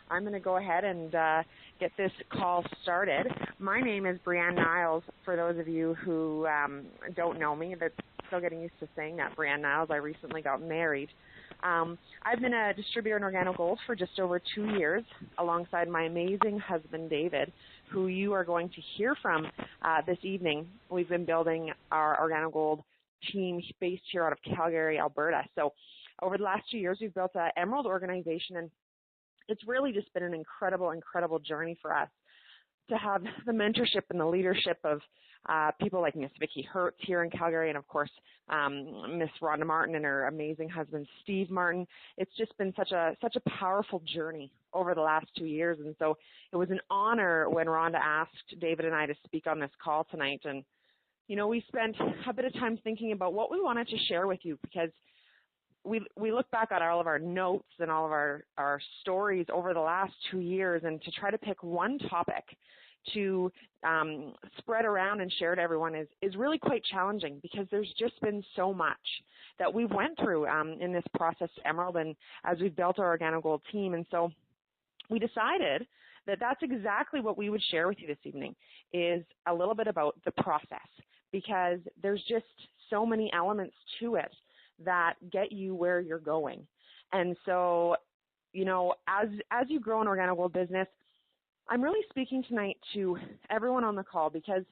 I'm going to go ahead and get this call started. My name is Brianne Niles. For those of you who don't know me, that's still getting used to saying that, Brianne Niles. I recently got married. I've been a distributor in OrganoGold for just over 2 years alongside my amazing husband, David, who you are going to hear from this evening. We've been building our OrganoGold team based here out of Calgary, Alberta. So over the last 2 years, we've built an Emerald organization, and it's really just been an incredible, incredible journey for us to have the mentorship and the leadership of people like Miss Vicki Hertz here in Calgary, and of course Miss Rhonda Martin and her amazing husband Steve Martin. It's just been such a powerful journey over the last 2 years, and so it was an honor when Rhonda asked David and I to speak on this call tonight. And you know, we spent a bit of time thinking about what we wanted to share with you, because we look back at all of our notes and all of our stories over the last 2 years, and to try to pick one topic to spread around and share to everyone is really quite challenging, because there's just been so much that we went through in this process to Emerald and as we've built our OrganoGold team. And so we decided that that's exactly what we would share with you this evening, is a little bit about the process, because there's just so many elements to it that get you where you're going. And so, you know, as you grow an OrganoGold business, I'm really speaking tonight to everyone on the call, because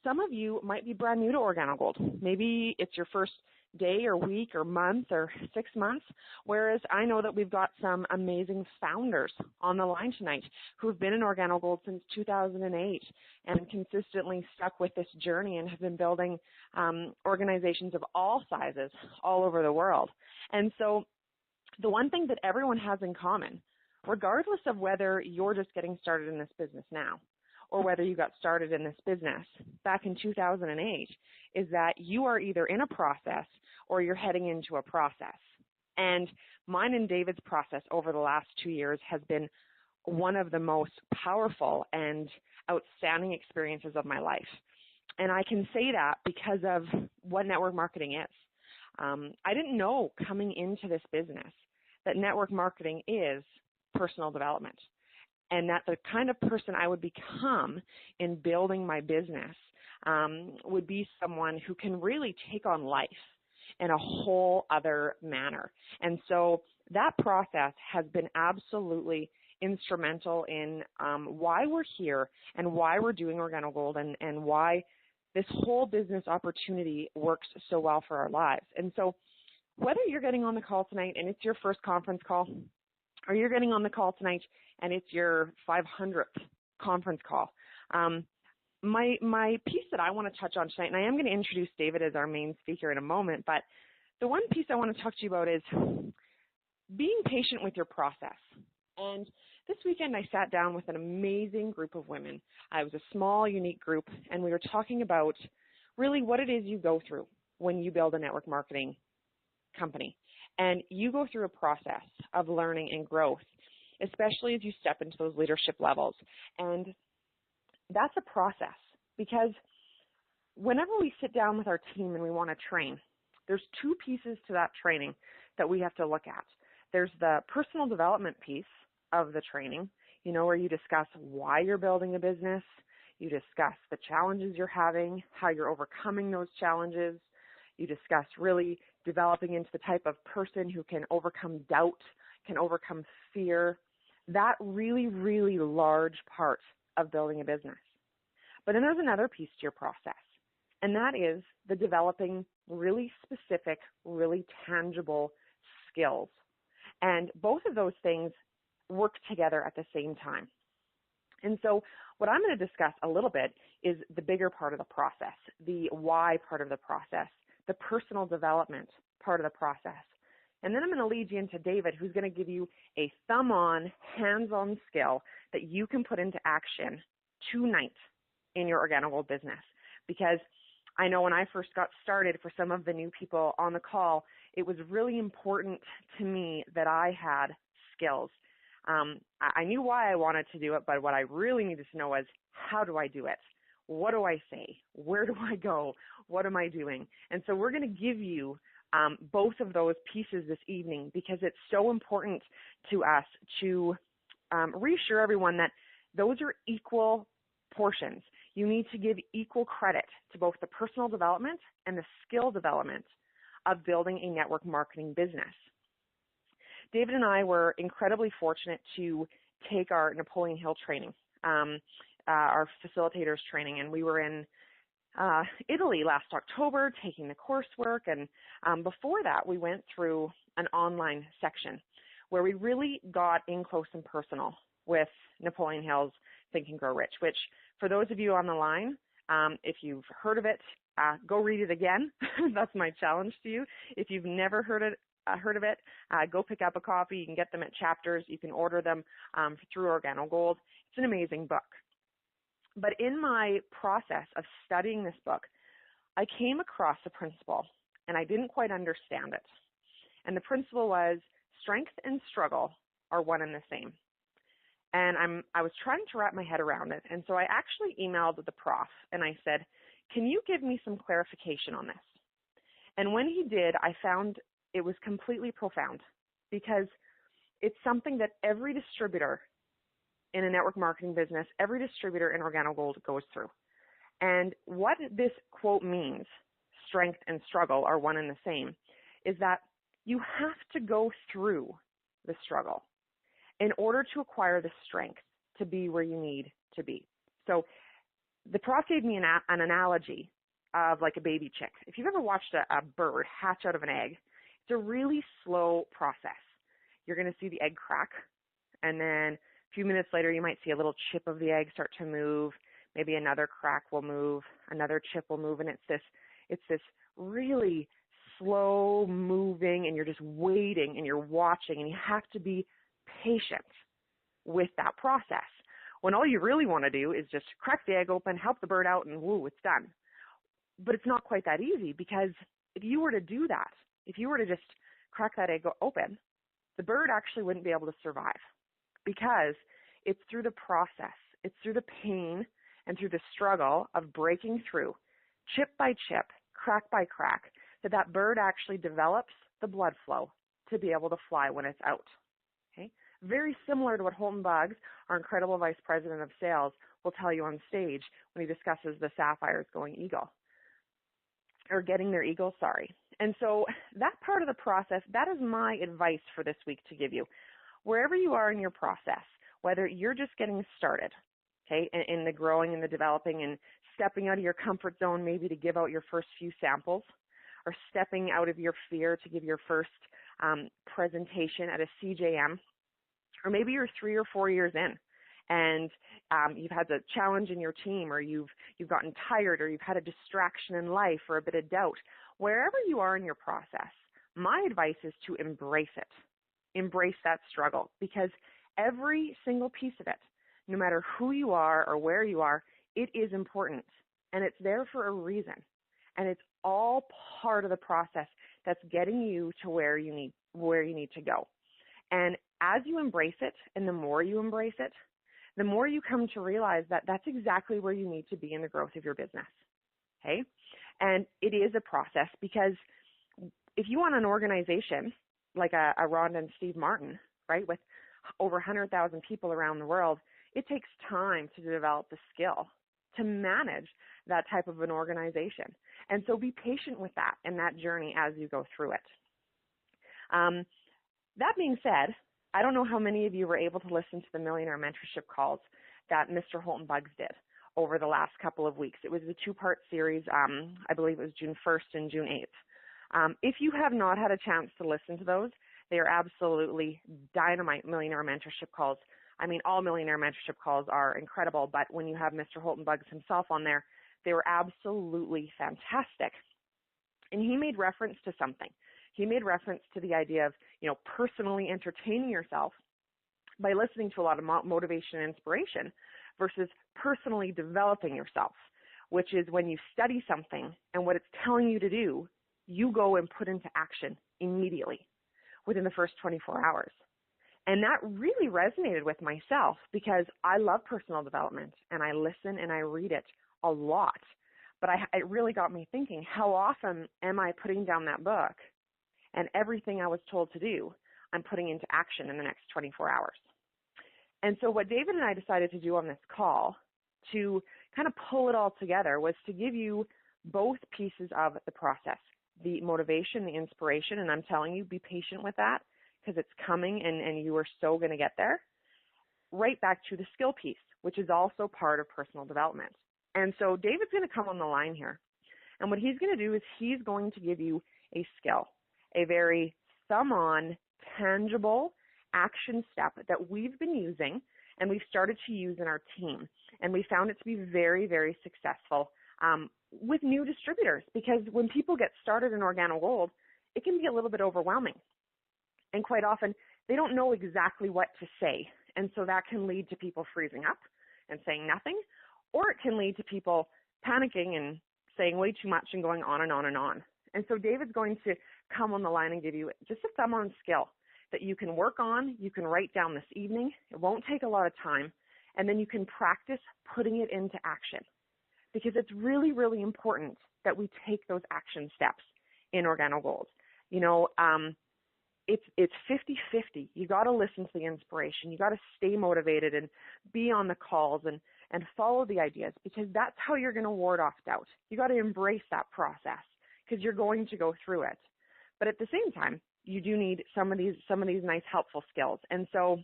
some of you might be brand new to OrganoGold. Maybe it's your first day or week or month or 6 months, whereas I know that we've got some amazing founders on the line tonight who've been in OrganoGold since 2008 and consistently stuck with this journey and have been building organizations of all sizes all over the world. And so the one thing that everyone has in common, regardless of whether you're just getting started in this business now or whether you got started in this business back in 2008, is that you are either in a process or you're heading into a process. And mine and David's process over the last 2 years has been one of the most powerful and outstanding experiences of my life. And I can say that because of what network marketing is. I didn't know coming into this business that network marketing is personal development, and that the kind of person I would become in building my business would be someone who can really take on life in a whole other manner. And so that process has been absolutely instrumental in why we're here and why we're doing OrganoGold, and why this whole business opportunity works so well for our lives. And so whether you're getting on the call tonight and it's your first conference call, or you're getting on the call tonight and it's your 500th conference call, my piece that I want to touch on tonight, and I am going to introduce David as our main speaker in a moment, but the one piece I want to talk to you about is being patient with your process. And this weekend I sat down with an amazing group of women. It was a small, unique group, and we were talking about really what it is you go through when you build a network marketing company. And you go through a process of learning and growth, especially as you step into those leadership levels. And that's a process, because whenever we sit down with our team and we want to train, there's two pieces to that training that we have to look at. There's the personal development piece of the training, you know, where you discuss why you're building a business, you discuss the challenges you're having, how you're overcoming those challenges, you discuss really developing into the type of person who can overcome doubt, can overcome fear, that really, really large part of building a business. But then there's another piece to your process, and that is the developing really specific, really tangible skills. And both of those things work together at the same time. And so what I'm going to discuss a little bit is the bigger part of the process, the why part of the process, the personal development part of the process. And then I'm going to lead you into David, who's going to give you a thumb-on, hands-on skill that you can put into action tonight in your OrganoGold business. Because I know when I first got started, for some of the new people on the call, it was really important to me that I had skills. I knew why I wanted to do it, but what I really needed to know was, how do I do it? What do I say? Where do I go? What am I doing? And so we're going to give you both of those pieces this evening, because it's so important to us to reassure everyone that those are equal portions. You need to give equal credit to both the personal development and the skill development of building a network marketing business. David and I were incredibly fortunate to take our Napoleon Hill training, our facilitators training, and we were in Italy last October taking the coursework, and before that we went through an online section where we really got in close and personal with Napoleon Hill's Think and Grow Rich, which for those of you on the line, if you've heard of it, go read it again. That's my challenge to you. If you've never heard of it, go pick up a copy. You can get them at Chapters. You can order them through OrganoGold. It's an amazing book. But in my process of studying this book, I came across a principle, and I didn't quite understand it. And the principle was strength and struggle are one and the same. And I was trying to wrap my head around it. And so I actually emailed the prof, and I said, can you give me some clarification on this? And when he did, I found it was completely profound, because it's something that every distributor in a network marketing business, every distributor in OrganoGold goes through. And what this quote means, strength and struggle are one and the same, is that you have to go through the struggle in order to acquire the strength to be where you need to be. So the prof gave me an analogy of like a baby chick. If you've ever watched a bird hatch out of an egg, it's a really slow process. You're going to see the egg crack, and then a few minutes later you might see a little chip of the egg start to move. Maybe another crack will move, another chip will move, and it's this really slow moving, and you're just waiting and you're watching, and you have to be patient with that process. When all you really want to do is just crack the egg open, help the bird out, and woo, it's done. But it's not quite that easy, because if you were to do that, if you were to just crack that egg open, the bird actually wouldn't be able to survive, because it's through the process, it's through the pain and through the struggle of breaking through, chip by chip, crack by crack, that bird actually develops the blood flow to be able to fly when it's out. Okay? Very similar to what Holton Buggs, our incredible Vice President of Sales, will tell you on stage when he discusses the Sapphires going eagle, or getting their eagle, sorry. And so that part of the process, that is my advice for this week to give you. Wherever you are in your process, whether you're just getting started, okay, in the growing and the developing and stepping out of your comfort zone maybe to give out your first few samples, or stepping out of your fear to give your first presentation at a CJM, or maybe you're 3 or 4 years in and you've had a challenge in your team, or you've gotten tired, or you've had a distraction in life, or a bit of doubt. Wherever you are in your process, my advice is to embrace it. Embrace that struggle, because every single piece of it, no matter who you are or where you are, it is important, and it's there for a reason. And it's all part of the process that's getting you to where you need to go. And as you embrace it, and the more you embrace it, the more you come to realize that that's exactly where you need to be in the growth of your business. Okay? And it is a process, because if you want an organization like a Rhonda and Steve Martin, right, with over 100,000 people around the world, it takes time to develop the skill to manage that type of an organization. And so be patient with that and that journey as you go through it. That being said, I don't know how many of you were able to listen to the Millionaire Mentorship calls that Mr. Holton Buggs did over the last couple of weeks. It was a 2-part series. I believe it was June 1st and June 8th. If you have not had a chance to listen to those, they are absolutely dynamite Millionaire Mentorship calls. I mean, all Millionaire Mentorship calls are incredible, but when you have Mr. Holton Buggs himself on there, they were absolutely fantastic. And he made reference to something. He made reference to the idea of, personally entertaining yourself by listening to a lot of motivation and inspiration versus personally developing yourself, which is when you study something and what it's telling you to do, you go and put into action immediately within the first 24 hours. And that really resonated with myself, because I love personal development and I listen and I read it a lot. But it really got me thinking, how often am I putting down that book and everything I was told to do, I'm putting into action in the next 24 hours? And so what David and I decided to do on this call to kind of pull it all together was to give you both pieces of the process, the motivation, the inspiration, and I'm telling you, be patient with that because it's coming and you are so going to get there, right back to the skill piece, which is also part of personal development. And so David's going to come on the line here. And what he's going to do is he's going to give you a skill, a very thumb-on, tangible action step that we've been using and we've started to use in our team. And we found it to be very, very successful with new distributors, because when people get started in OrganoGold, it can be a little bit overwhelming. And quite often, they don't know exactly what to say. And so that can lead to people freezing up and saying nothing, or it can lead to people panicking and saying way too much and going on and on and on. And so David's going to come on the line and give you just a thumb-on skill that you can work on, you can write down this evening. It won't take a lot of time. And then you can practice putting it into action, because it's really, really important that we take those action steps in OrganoGold. You know, it's 50-50. You got to listen to the inspiration. You got to stay motivated and be on the calls and follow the ideas, because that's how you're going to ward off doubt. You got to embrace that process because you're going to go through it. But at the same time, you do need some of these nice helpful skills. And so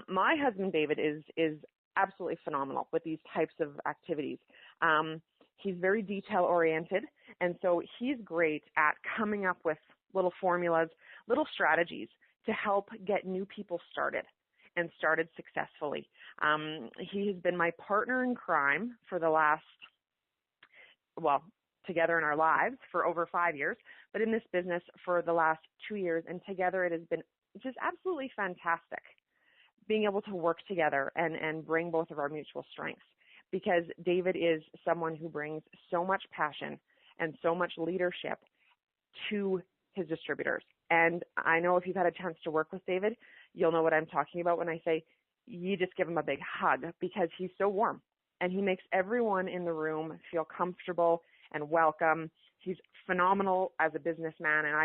my husband David is absolutely phenomenal with these types of activities. He's very detail oriented, and so he's great at coming up with little formulas, little strategies to help get new people started and started successfully. He has been my partner in crime for the last, together in our lives for over 5 years, but in this business for the last 2 years, and together it has been just absolutely fantastic being able to work together and bring both of our mutual strengths, because David is someone who brings so much passion and so much leadership to his distributors. And I know if you've had a chance to work with David, you'll know what I'm talking about when I say you just give him a big hug, because he's so warm and he makes everyone in the room feel comfortable and welcome. He's phenomenal as a businessman, and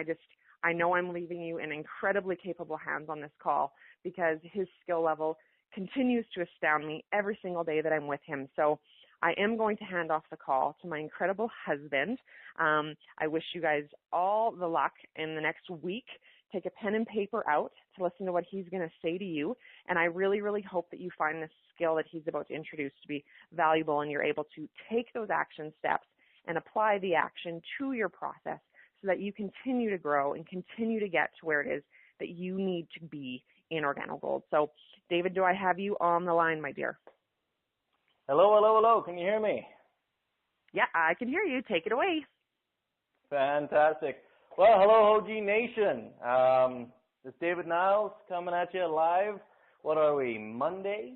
I know I'm leaving you in incredibly capable hands on this call, because his skill level continues to astound me every single day that I'm with him. So I am going to hand off the call to my incredible husband. I wish you guys all the luck in the next week. Take a pen and paper out to listen to what he's going to say to you. And I really, really hope that you find this skill that he's about to introduce to be valuable, and you're able to take those action steps and apply the action to your process so that you continue to grow and continue to get to where it is that you need to be in OrganoGold. So, David, do I have you on the line, my dear? Hello, hello, hello. Can you hear me? Yeah, I can hear you. Take it away. Fantastic. Well, hello, OG Nation. This is David Niles coming at you live. What are we, Monday?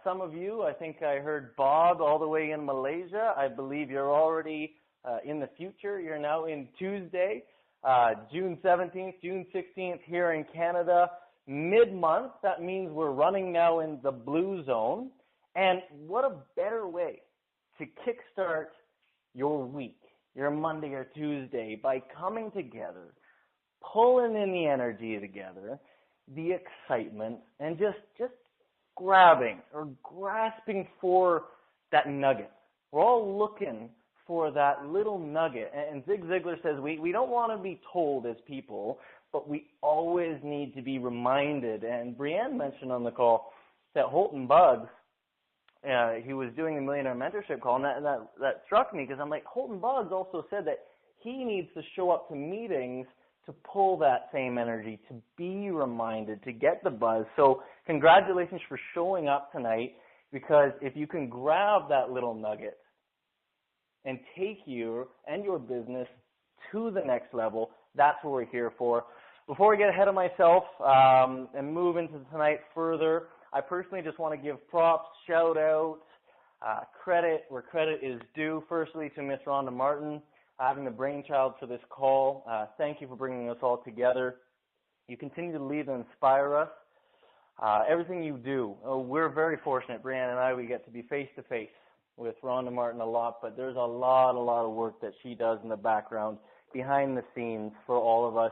Some of you, I think I heard Bob all the way in Malaysia. I believe you're already in the future. You're now in Tuesday, June 17th, June 16th here in Canada. Mid-month, that means we're running now in the blue zone. And what a better way to kickstart your week, your Monday or Tuesday, by coming together, pulling in the energy together, the excitement, and just grabbing or grasping for that nugget. We're all looking for that little nugget. And Zig Ziglar says we don't want to be told as people, but we always need to be reminded. And Brianne mentioned on the call that Holton Buggs, he was doing the Millionaire Mentorship call, and that struck me, because I'm like, Holton Buggs also said that he needs to show up to meetings to pull that same energy, to be reminded, to get the buzz. So congratulations for showing up tonight, because if you can grab that little nugget and take you and your business to the next level, that's what we're here for. Before we get ahead of myself and move into tonight further, I personally just want to give props, shout out, credit where credit is due. Firstly, to Miss Rhonda Martin, having the brainchild for this call. Thank you for bringing us all together. You continue to lead and inspire us. Everything you do, we're very fortunate, Brianne and I, we get to be face-to-face with Rhonda Martin a lot, but there's a lot of work that she does in the background, behind the scenes for all of us.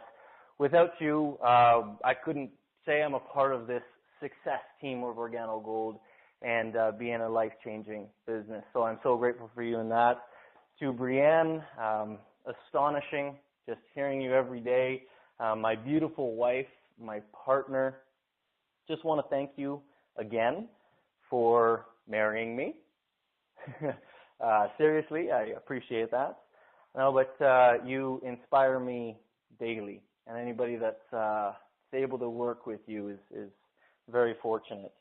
Without you, I couldn't say I'm a part of this success team of Organo Gold and be in a life-changing business. So I'm so grateful for you in that. To Brianne, astonishing, just hearing you every day. My beautiful wife, my partner, just want to thank you again for marrying me. Seriously, I appreciate that. No, but you inspire me daily, and anybody that's able to work with you is very fortunate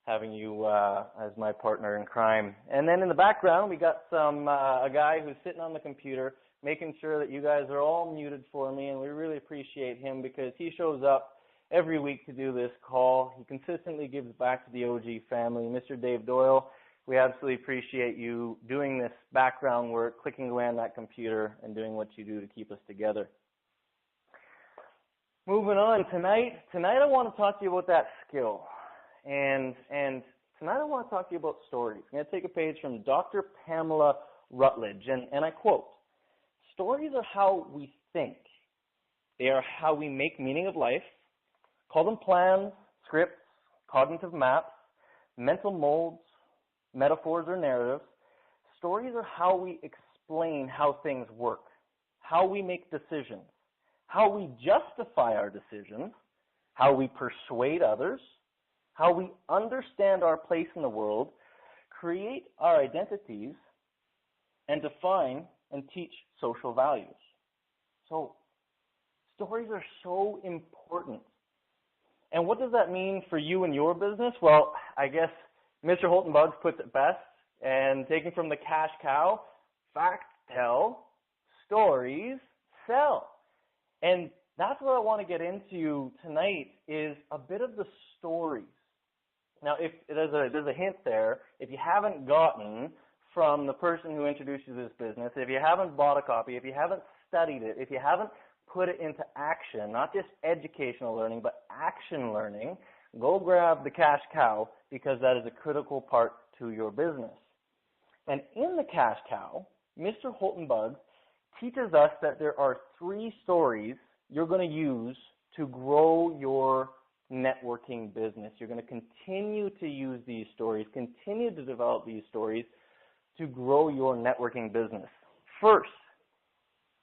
having you as my partner in crime. And then in the background, we got a guy who's sitting on the computer making sure that you guys are all muted for me, and we really appreciate him because he shows up every week to do this call. He consistently gives back to the OG family. Mr. Dave Doyle, we absolutely appreciate you doing this background work, clicking away on that computer, and doing what you do to keep us together. Moving on, tonight I want to talk to you about that skill. And tonight I want to talk to you about stories. I'm going to take a page from Dr. Pamela Rutledge, and I quote, "Stories are how we think. They are how we make meaning of life. Call them plans, scripts, cognitive maps, mental molds, metaphors, or narratives. Stories are how we explain how things work, how we make decisions, how we justify our decisions, how we persuade others, how we understand our place in the world, create our identities, and define and teach social values." So, stories are so important. And what does that mean for you and your business? Well, I guess Mr. Holton Buggs puts it best, and taking from the cash cow, facts tell, stories sell. And that's what I want to get into tonight is a bit of the stories. Now, if there's a hint there, if you haven't gotten from the person who introduced you to this business, if you haven't bought a copy, if you haven't studied it, if you haven't put it into action, not just educational learning, but action learning, go grab the cash cow because that is a critical part to your business. And in the cash cow, Mr. Holton Buggs teaches us that there are 3 stories you're going to use to grow your networking business. You're going to continue to use these stories, continue to develop these stories to grow your networking business. First,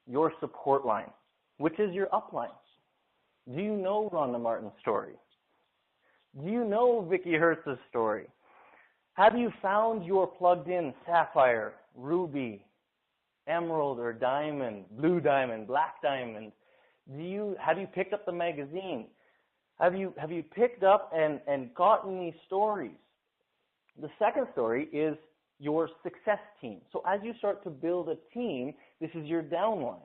your support line, which is your upline. Do you know Rhonda Martin's story? Do you know Vicki Hertz's story? Have you found your plugged-in sapphire, ruby, emerald or diamond, blue diamond, black diamond? Have you picked up the magazine? Have you picked up and gotten these stories? The second story is your success team. So as you start to build a team, this is your downline.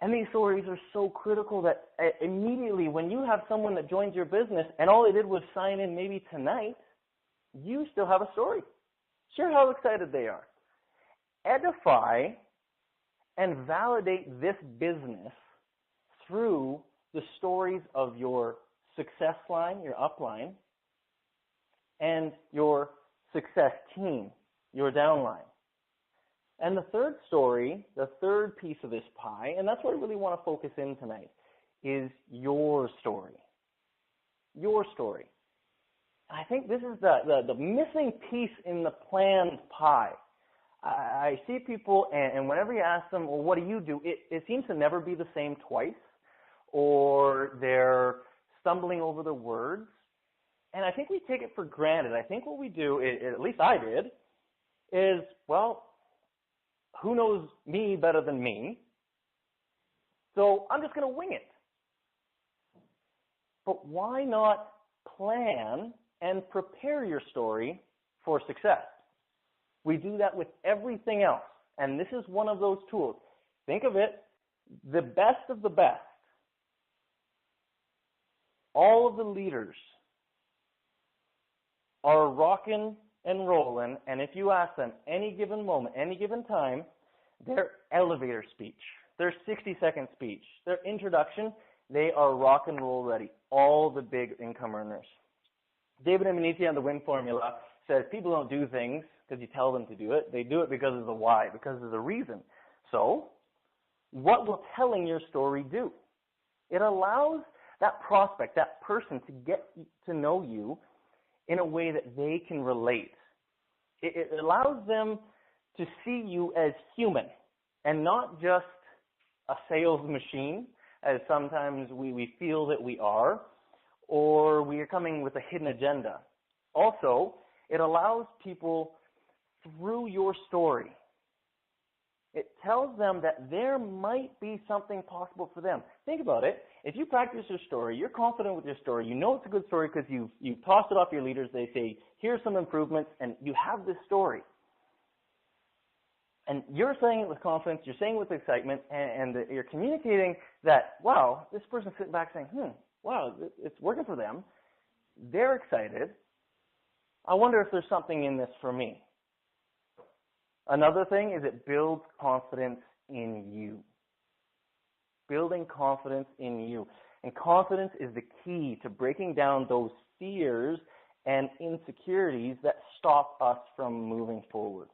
And these stories are so critical that immediately when you have someone that joins your business and all they did was sign in maybe tonight, you still have a story. Share how excited they are. Edify and validate this business through the stories of your success line, your upline, and your success team, your downline. And the third story, the third piece of this pie, and that's what I really want to focus in tonight, is your story. Your story. I think this is the missing piece in the planned pie. I see people, and whenever you ask them, well, what do you do? It seems to never be the same twice, or they're stumbling over the words. And I think we take it for granted. I think what we do, at least I did, is, well, who knows me better than me? So I'm just going to wing it. But why not plan and prepare your story for success? We do that with everything else. And this is one of those tools. Think of it, the best of the best. All of the leaders are rocking and rolling, and if you ask them any given moment, any given time, their elevator speech, their 60-second speech, their introduction, they are rock and roll ready. All the big income earners. David Emaniti on the WIN formula says people don't do things because you tell them to do it. They do it because of the why, because of the reason. So, what will telling your story do? It allows that prospect, that person, to get to know you in a way that they can relate. It allows them to see you as human and not just a sales machine, as sometimes we feel that we are, or we are coming with a hidden agenda. Also, it allows people through your story. It tells them that there might be something possible for them. Think about it. If you practice your story, you're confident with your story, you know it's a good story because you've tossed it off your leaders, they say, here's some improvements, and you have this story. And you're saying it with confidence, you're saying it with excitement, and you're communicating that, wow, this person's sitting back saying, wow, it's working for them. They're excited. I wonder if there's something in this for me. Another thing is it builds confidence in you. Building confidence in you. And confidence is the key to breaking down those fears and insecurities that stop us from moving forward.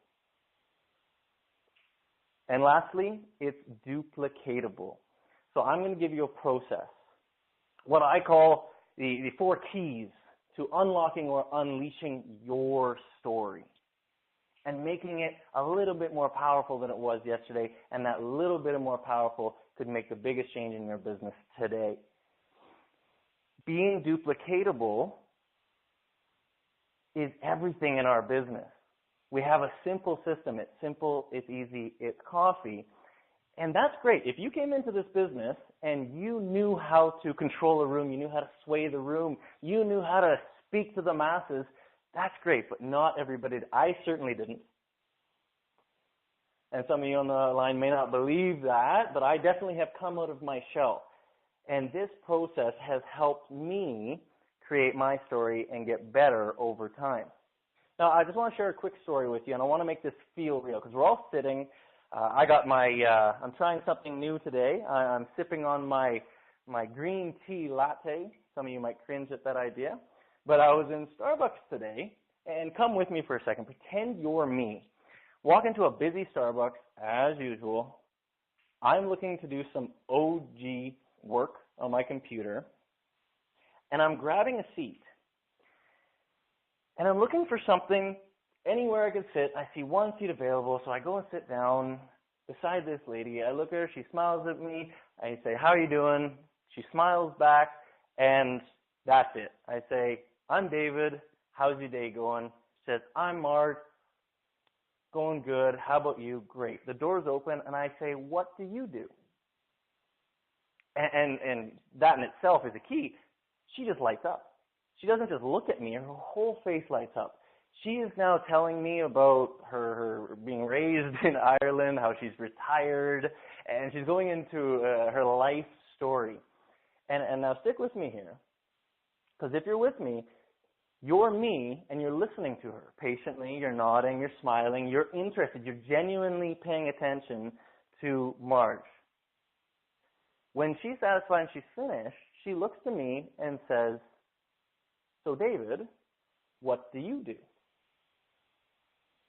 And lastly, it's duplicatable. So I'm going to give you a process. What I call the 4 keys to unlocking or unleashing your story. And making it a little bit more powerful than it was yesterday, and that little bit more powerful could make the biggest change in your business today. Being duplicatable is everything in our business. We have a simple system. It's simple, it's easy, it's coffee. And that's great. If you came into this business and you knew how to control a room, you knew how to sway the room, you knew how to speak to the masses, that's great, but not everybody did. I certainly didn't. And some of you on the line may not believe that, but I definitely have come out of my shell. And this process has helped me create my story and get better over time. Now, I just want to share a quick story with you, and I want to make this feel real, because we're all sitting. I got I'm trying something new today. I'm sipping on my green tea latte. Some of you might cringe at that idea. But I was in Starbucks today, and come with me for a second. Pretend you're me. Walk into a busy Starbucks, as usual. I'm looking to do some OG work on my computer, and I'm grabbing a seat. And I'm looking for something anywhere I could sit. I see one seat available, so I go and sit down beside this lady. I look at her. She smiles at me. I say, how are you doing? She smiles back, and that's it. I say, I'm David. How's your day going? She says, I'm Mark. Going good. How about you? Great. The door's open, and I say, what do you do? And that in itself is a key. She just lights up. She doesn't just look at me. Her whole face lights up. She is now telling me about her being raised in Ireland, how she's retired, and she's going into her life story. And now stick with me here, because if you're with me, you're me, and you're listening to her patiently. You're nodding, you're smiling, you're interested, you're genuinely paying attention to Marge. When she's satisfied and she's finished, she looks to me and says, so David, what do you do?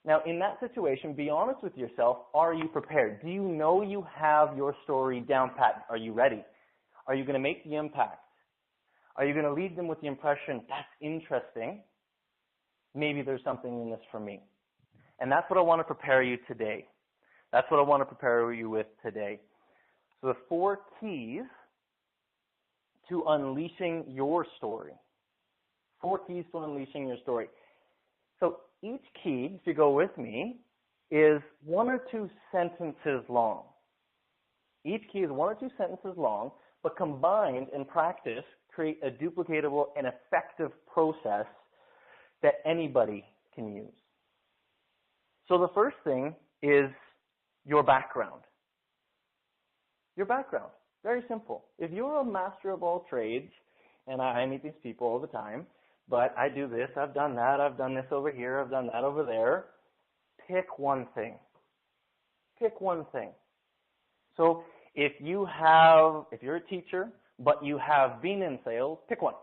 Now, in that situation, be honest with yourself. Are you prepared? Do you know you have your story down pat? Are you ready? Are you going to make the impact? Are you going to leave them with the impression, that's interesting, maybe there's something in this for me? And that's what I want to prepare you today. That's what I want to prepare you with today. So the 4 keys to unleashing your story. 4 keys to unleashing your story. So each key, if you go with me, is 1 or 2 sentences long. Each key is 1 or 2 sentences long, but combined in practice, create a duplicatable and effective process that anybody can use. So the first thing is your background. Your background. Very simple. If you're a master of all trades, and I meet these people all the time, but I do this, I've done that, I've done this over here, I've done that over there, pick one thing. Pick one thing. So if you're a teacher, but you have been in sales, pick one.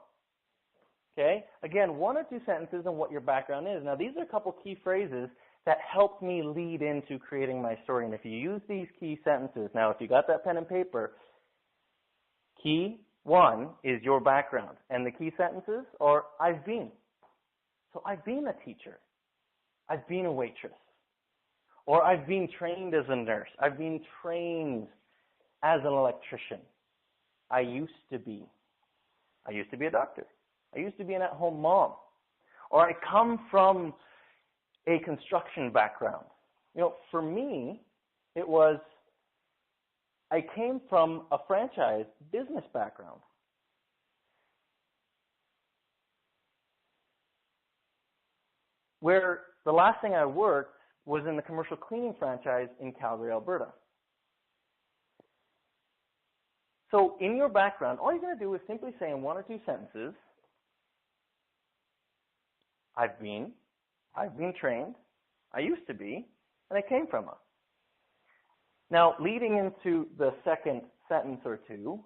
Okay? Again, 1 or 2 sentences on what your background is. Now, these are a couple key phrases that helped me lead into creating my story. And if you use these key sentences, now if you got that pen and paper, key One is your background, and the key sentences are I've been. So I've been a teacher. I've been a waitress. Or I've been trained as a nurse. I've been trained as an electrician. I used to be. I used to be a doctor. I used to be an at-home mom. Or I come from a construction background. For me, it was I came from a franchise business background. Where the last thing I worked was in the commercial cleaning franchise in Calgary, Alberta. So in your background, all you're going to do is simply say in one or two sentences, I've been trained, I used to be, and I came from a. Now, leading into the second sentence or two,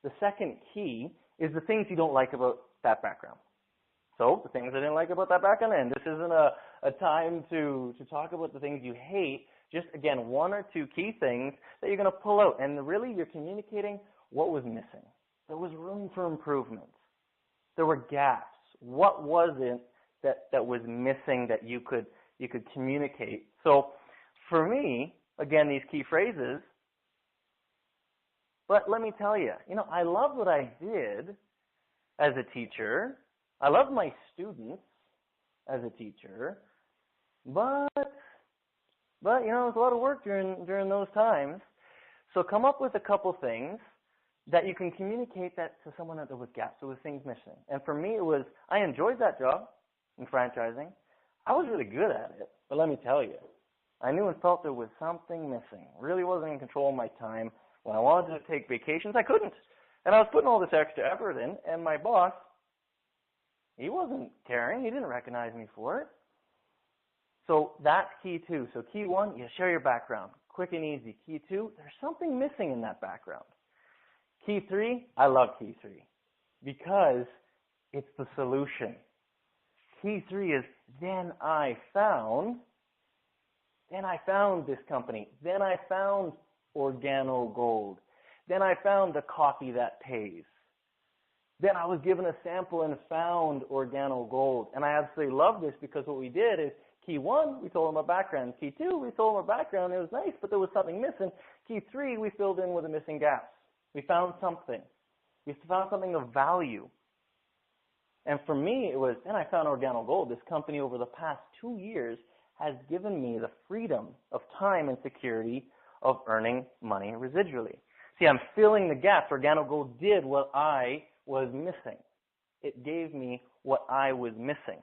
the second key is the things you don't like about that background. So, the things I didn't like about that background, and this isn't a time to talk about the things you hate, just, again, one or two key things that you're going to pull out. And really, you're communicating what was missing. There was room for improvement. There were gaps. What was it that was missing that you could communicate? So, for me, again, these key phrases, but let me tell you, I love what I did as a teacher. I love my students as a teacher, but it was a lot of work during those times. So come up with a couple things that you can communicate that to someone that there was gaps, there was things missing. And for me, I enjoyed that job in franchising. I was really good at it, but let me tell you, I knew and felt there was something missing. Really wasn't in control of my time. When I wanted to take vacations, I couldn't. And I was putting all this extra effort in, and my boss, he wasn't caring. He didn't recognize me for it. So that's key two. So key one, you share your background. Quick and easy. Key two, there's something missing in that background. Key three, I love key three because it's the solution. Key three is then I found this company. Then I found Organo Gold. Then I found the coffee that pays. Then I was given a sample and found Organo Gold. And I absolutely love this because what we did is key one, we told them our background. Key two, we told them our background. It was nice, but there was something missing. Key three, we filled in with the missing gaps. We found something. We found something of value. And for me, it was, then I found Organo Gold. This company over the past 2 years has given me the freedom of time and security of earning money residually. See, I'm filling the gaps. Organo Gold did what I was missing. It gave me what I was missing.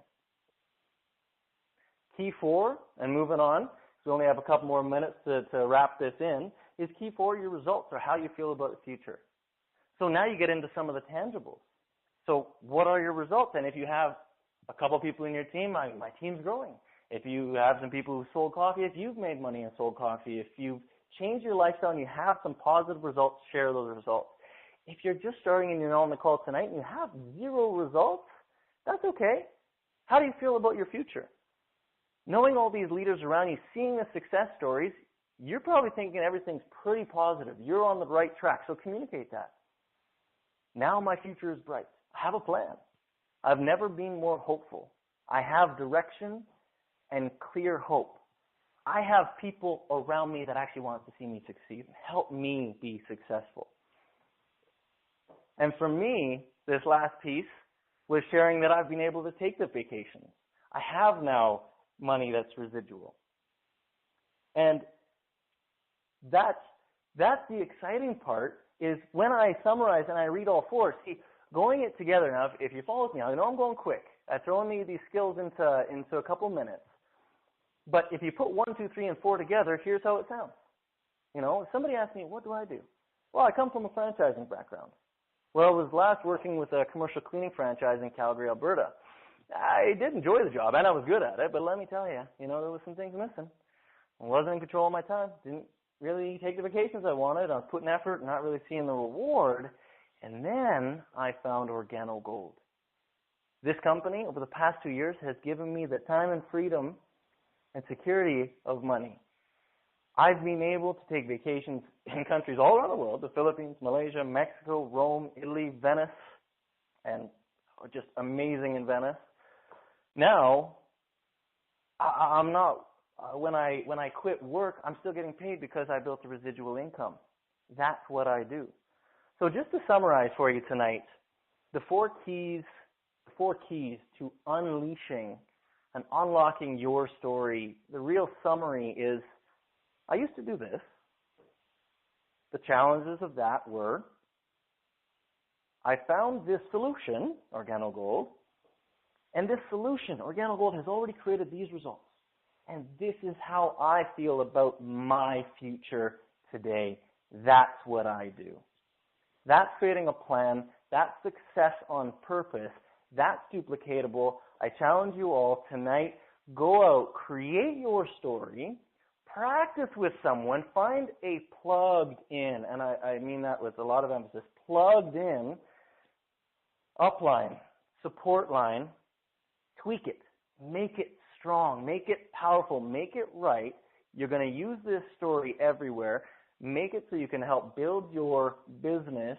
Key four, and moving on, so we only have a couple more minutes to wrap this in, is key four, your results, or how you feel about the future. So now you get into some of the tangibles. So what are your results? And if you have a couple people in your team, my team's growing. If you have some people who sold coffee, if you've made money and sold coffee, if you've changed your lifestyle and you have some positive results, share those results. If you're just starting and you're not on the call tonight and you have 0 results, that's okay. How do you feel about your future? Knowing all these leaders around you, seeing the success stories, you're probably thinking everything's pretty positive. You're on the right track, so communicate that. Now my future is bright. I have a plan. I've never been more hopeful. I have direction and clear hope. I have people around me that actually want to see me succeed and help me be successful. And for me, this last piece was sharing that I've been able to take the vacations. I have now money that's residual. And that's the exciting part, is when I summarize and I read all four, see, going it together. Now, if you follow with me, I know I'm going quick. I'm throwing these skills into a couple minutes. But if you put 1, 2, 3, and 4 together, here's how it sounds. If somebody asks me, what do I do? Well, I come from a franchising background. Well, I was last working with a commercial cleaning franchise in Calgary, Alberta. I did enjoy the job, and I was good at it, but let me tell you, there was some things missing. I wasn't in control of my time. Didn't really take the vacations I wanted. I was putting effort, not really seeing the reward. And then I found Organo Gold. This company, over the past 2 years, has given me the time and freedom and security of money. I've been able to take vacations in countries all around the world, the Philippines, Malaysia, Mexico, Rome, Italy, Venice, and just amazing in Venice. Now, I'm not, when I quit work, I'm still getting paid because I built a residual income. That's what I do. So just to summarize for you tonight, the four keys to unleashing and unlocking your story, the real summary is, I used to do this. The challenges of that were, I found this solution, OrganoGold, and this solution, OrganoGold, has already created these results. And this is how I feel about my future today. That's what I do. That's creating a plan. That's success on purpose. That's duplicatable. I challenge you all tonight, go out, create your story, practice with someone, find a plugged in, and I mean that with a lot of emphasis, plugged in upline, support line, tweak it, make it strong, make it powerful, make it right. You're going to use this story everywhere. Make it so you can help build your business,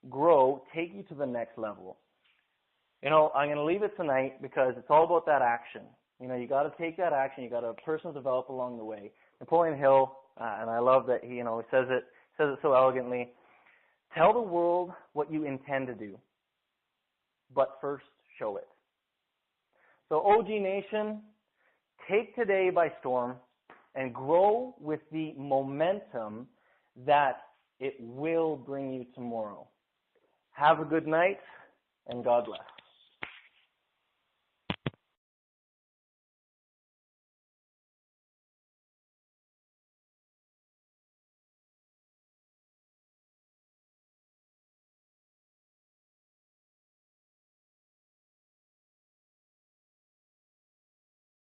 grow, take you to the next level. You know, I'm going to leave it tonight because it's all about that action. You know, you got to take that action. You got to personally develop along the way. Napoleon Hill, and I love that he says it so elegantly. Tell the world what you intend to do, but first show it. So OG Nation, take today by storm and grow with the momentum that it will bring you tomorrow. Have a good night, and God bless.